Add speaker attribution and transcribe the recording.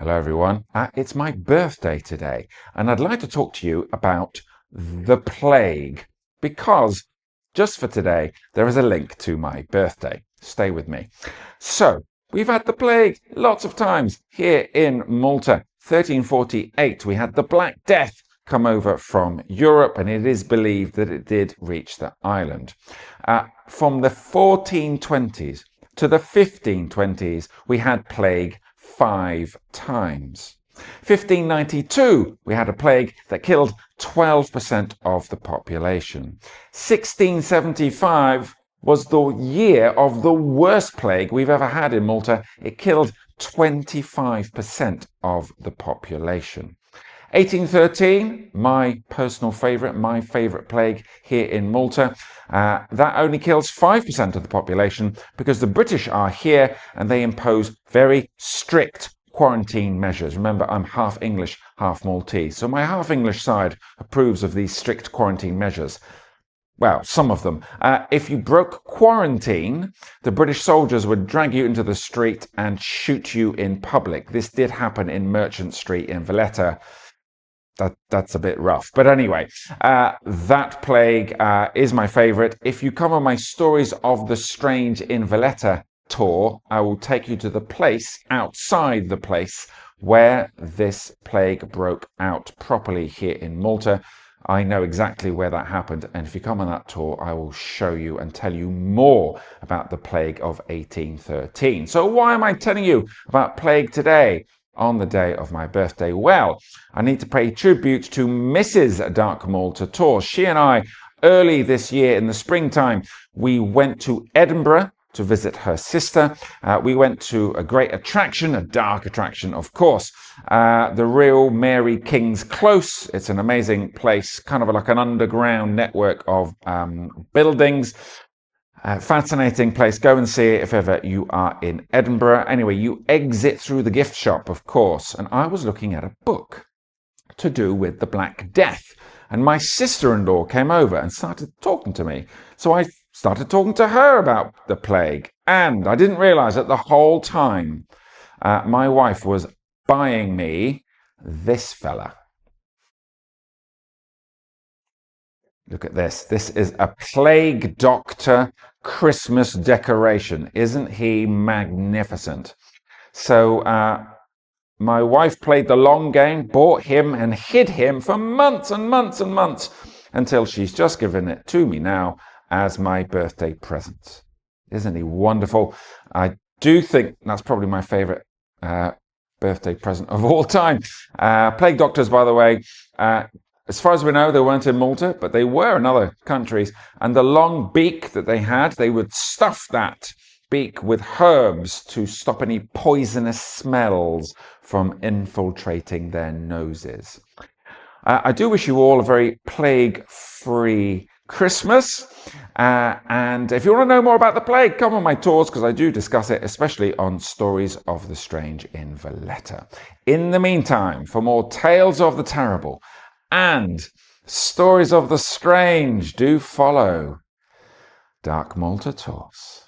Speaker 1: Hello everyone, it's my birthday today and I'd like to talk to you about the plague because just for today there is a link to my birthday. Stay with me. So we've had the plague lots of times here in Malta. 1348 we had the Black Death come over from Europe and it is believed that it did reach the island. From the 1420s to the 1520s we had plague 5 times. 1592, we had a plague that killed 12% of the population. 1675 was the year of the worst plague we've ever had in Malta. It killed 25% of the population. 1813, my personal favourite, my favourite plague here in Malta. That only kills 5% of the population because the British are here and they impose very strict quarantine measures. Remember, I'm half English, half Maltese. So my half English side approves of these strict quarantine measures. Well, some of them. If you broke quarantine, the British soldiers would drag you into the street and shoot you in public. This did happen in Merchant Street in Valletta. That's a bit rough. But anyway, that plague is my favourite. If you come on my Stories of the Strange in Valletta tour, I will take you to the place outside the place where this plague broke out properly here in Malta. I know exactly where that happened, and if you come on that tour, I will show you and tell you more about the plague of 1813. So why am I telling you about plague today? On the day of my birthday? Well, I need to pay tribute to Mrs. Dark Malta Tour. She and I, early this year in the springtime, we went to Edinburgh to visit her sister. We went to a great attraction, a dark attraction, of course, the Real Mary King's Close. It's an amazing place, kind of like an underground network of buildings. Fascinating place. Go and see it if ever you are in Edinburgh. Anyway, you exit through the gift shop, of course, and I was looking at a book to do with the Black Death, and my sister-in-law came over and started talking to me. So I started talking to her about the plague, and I didn't realize that the whole time my wife was buying me this fella. Look at this. This is a Plague Doctor Christmas decoration. Isn't he magnificent? So my wife played the long game, bought him and hid him for months and months and months until she's just given it to me now as my birthday present. Isn't he wonderful? I do think that's probably my favorite birthday present of all time. Plague Doctors, by the way, as far as we know, they weren't in Malta, but they were in other countries. And the long beak that they had, they would stuff that beak with herbs to stop any poisonous smells from infiltrating their noses. I do wish you all a very plague-free Christmas. And if you want to know more about the plague, come on my tours because I do discuss it, especially on Stories of the Strange in Valletta. In the meantime, for more tales of the terrible and Stories of the Strange, do follow Dark Malta Tours.